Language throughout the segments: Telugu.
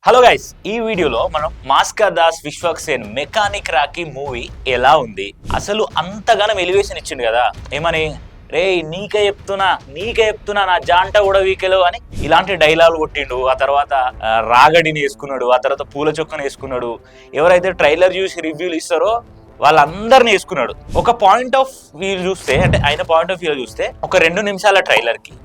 హలో గైస్, ఈ వీడియోలో మనం Mass Ka Das Vishwak Sen mechanic Rocky movie ఎలా ఉంది, అసలు అంతగానం ఎలివేషన్ ఇచ్చిండు కదా. ఏమని, రే నీకే చెప్తున్నా నా జాంట కూడా వీకెలో అని ఇలాంటి డైలాగులు కొట్టిండు. ఆ తర్వాత రాగడిని వేసుకున్నాడు, ఆ తర్వాత పూల చొక్కను వేసుకున్నాడు. ఎవరైతే ట్రైలర్ చూసి రివ్యూలు ఇస్తారో వాళ్ళందరినీ వేసుకున్నాడు. ఒక పాయింట్ ఆఫ్ వ్యూ చూస్తే, అంటే ఆయన పాయింట్ ఆఫ్ వ్యూ చూస్తే, ఒక 2 నిమిషాల ట్రైలర్కి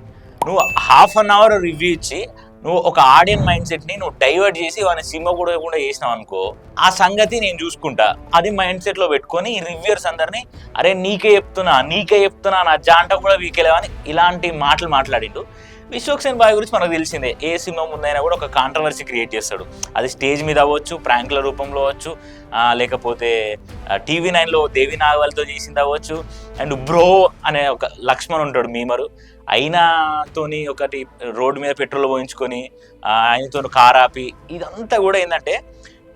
నువ్వు హాఫ్ అన్ అవర్ రివ్యూ ఇచ్చి నువ్వు ఒక ఆడియన్ మైండ్ సెట్ ని నువ్వు డైవర్ట్ చేసి వాని సినిమా కూడా చేసినావు అనుకో, ఆ సంగతి నేను చూసుకుంటా. అది మైండ్ సెట్ లో పెట్టుకొని రివ్యూయర్స్ అందరినీ అరే నీకే చెప్తున్నా నా జాంట కూడా వీకెలేవని ఇలాంటి మాటలు మాట్లాడిండు. విశ్వక్ సేన్ బాయ్ గురించి మనకు తెలిసిందే, ఏ సినిమా ముందైనా కూడా ఒక కాంట్రవర్సీ క్రియేట్ చేస్తాడు. అది స్టేజ్ మీద అవ్వచ్చు, ప్రాంక్ల రూపంలో అవ్వచ్చు, లేకపోతే టీవీ 9లో దేవి నాగవల్తో చేసింది అవ్వచ్చు. అండ్ బ్రో అనే ఒక లక్ష్మణ్ ఉంటాడు మీమరు, ఆయనతోని ఒకటి రోడ్డు మీద పెట్రోల్ పోయించుకొని ఆయనతో కార్ ఆపి, ఇదంతా కూడా ఏంటంటే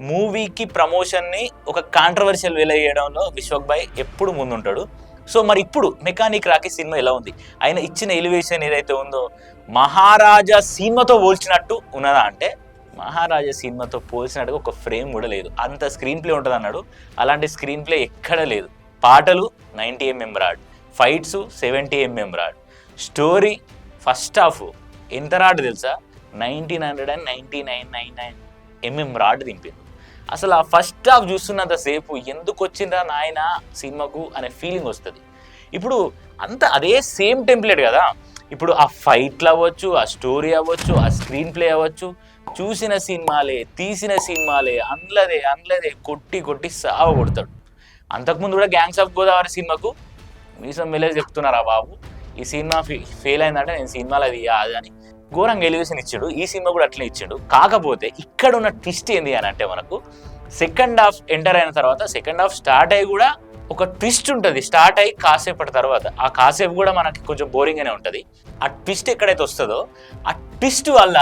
మూవీకి ప్రమోషన్ని ఒక కాంట్రవర్షియల్ వేల చేయడంలో విశ్వక్ బాయ్ ఎప్పుడు ముందుంటాడు. సో మరి ఇప్పుడు మెకానిక్ రాకీ సినిమా ఎలా ఉంది, ఆయన ఇచ్చిన ఎలివేషన్ ఏదైతే ఉందో మహారాజా సినిమాతో పోల్చినట్టు ఉన్నదా అంటే, మహారాజా సినిమాతో పోల్చినట్టుగా ఒక ఫ్రేమ్ కూడా లేదు. అంత స్క్రీన్ ప్లే ఉంటుంది అన్నాడు, అలాంటి స్క్రీన్ ప్లే ఎక్కడ లేదు. పాటలు 90mm rod, fights 70mm rod, story first half ఎంత రాడ్ తెలుసా, 1999 రాడ్ దింపింది. అసలు ఆ ఫస్ట్ హాఫ్ చూస్తున్నంత సేపు ఎందుకు వచ్చిందా నాయన సినిమాకు అనే ఫీలింగ్ వస్తుంది. ఇప్పుడు అంత అదే సేమ్ టెంప్లెట్ కదా. ఇప్పుడు ఆ ఫైట్లు అవ్వచ్చు, ఆ స్టోరీ అవ్వచ్చు, ఆ స్క్రీన్ ప్లే అవ్వచ్చు, చూసిన సినిమాలే, తీసిన సినిమాలే, అందులోదే కొట్టి సావ కొడతాడు. అంతకుముందు కూడా గ్యాంగ్స్ ఆఫ్ గోదావరి సినిమాకు మీసం వెళ్ళేది చెప్తున్నారా బాబు, ఈ సినిమా ఫెయిల్ అయిందంటే నేను సినిమాలో అది అని ఘోరంగా ఎలివేషన్ ఇచ్చాడు. ఈ సినిమా కూడా అట్లనే ఇచ్చాడు. కాకపోతే ఇక్కడ ఉన్న ట్విస్ట్ ఏంది అని అంటే, మనకు సెకండ్ హాఫ్ ఎంటర్ అయిన తర్వాత సెకండ్ హాఫ్ స్టార్ట్ అయ్యి కూడా ఒక ట్విస్ట్ ఉంటుంది. స్టార్ట్ అయ్యి కాసేపటి తర్వాత ఆ కాసేపు కూడా మనకి కొంచెం బోరింగ్గానే ఉంటుంది. ఆ ట్విస్ట్ ఎక్కడైతే వస్తుందో ఆ ట్విస్ట్ వల్ల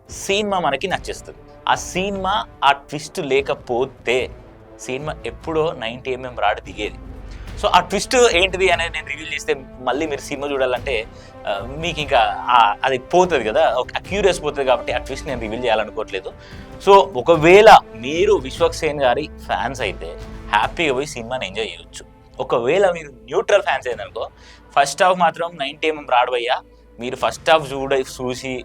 సినిమా మనకి నచ్చేస్తుంది. ఆ సినిమా ఆ ట్విస్ట్ లేకపోతే సినిమా ఎప్పుడో 90mm రాడ్ దిగేది. సో ఆ ట్విస్ట్ ఏంటిది అనేది నేను రివీల్ చేస్తే మళ్ళీ మీరు సినిమా చూడాలంటే మీకు ఇంకా అది పోతుంది కదా, ఆ క్యూరియస్ పోతుంది. కాబట్టి ఆ ట్విస్ట్ నేను రివీల్ చేయాలనుకోవట్లేదు. సో ఒకవేళ మీరు విశ్వక్ సేన్ గారి ఫ్యాన్స్ అయితే హ్యాపీగా పోయి సినిమాని ఎంజాయ్ చేయొచ్చు. ఒకవేళ మీరు న్యూట్రల్ ఫ్యాన్స్ అయిందనుకో, ఫస్ట్ హాఫ్ మాత్రం 90mm రాడ్ భయ్యా, మీరు ఫస్ట్ హాఫ్ చూసి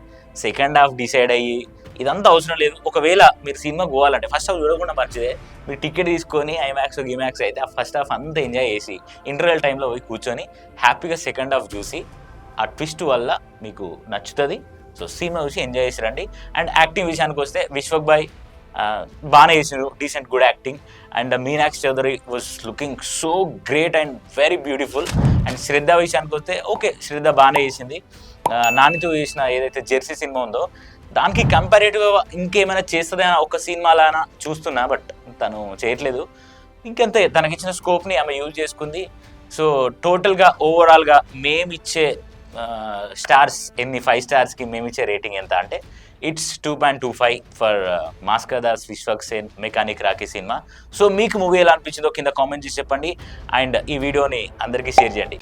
సెకండ్ హాఫ్ డిసైడ్ అయ్యి ఇదంతా అవసరం లేదు. ఒకవేళ మీరు సినిమా పోవాలంటే ఫస్ట్ హాఫ్ చూడకుండా మంచిదే, మీరు టికెట్ తీసుకొని ఐమాక్స్ గిమాక్స్ అయితే ఆ ఫస్ట్ హాఫ్ అంతా ఎంజాయ్ చేసి ఇంటర్వెల్ టైంలో పోయి కూర్చొని హ్యాపీగా సెకండ్ హాఫ్ చూసి ఆ ట్విస్ట్ వల్ల మీకు నచ్చుతుంది. సో సినిమా చూసి ఎంజాయ్ చేసి రండి. అండ్ యాక్టింగ్ విషయానికి వస్తే విశ్వక్ బాయ్ బాగానే చేసినారు, decent good acting. And Meenakshi Chaudhary was looking so great and very beautiful. And Shraddha విషయానికి వస్తే ఓకే, శ్రద్ధ బాగానే చేసింది. నానితో చేసిన ఏదైతే జెర్సీ సినిమా ఉందో దానికి కంపారేటివ్గా ఇంకేమైనా చేస్తుందని ఒక సినిమాలానా చూస్తున్నా, బట్ తను చేయట్లేదు. ఇంకంతే, తనకిచ్చిన స్కోప్ని ఆమె యూజ్ చేసుకుంది. సో టోటల్గా ఓవరాల్గా మేమిచ్చే స్టార్స్ ఎన్ని, 5 స్టార్స్కి మేమిచ్చే రేటింగ్ ఎంత అంటే it's 2.25 for Mass Ka Das Vishwak Sen mechanic Rocky సినిమా. సో మీకు మూవీ ఎలా అనిపించిందో కింద కామెంట్ చేసి చెప్పండి. అండ్ ఈ వీడియోని అందరికీ షేర్ చేయండి.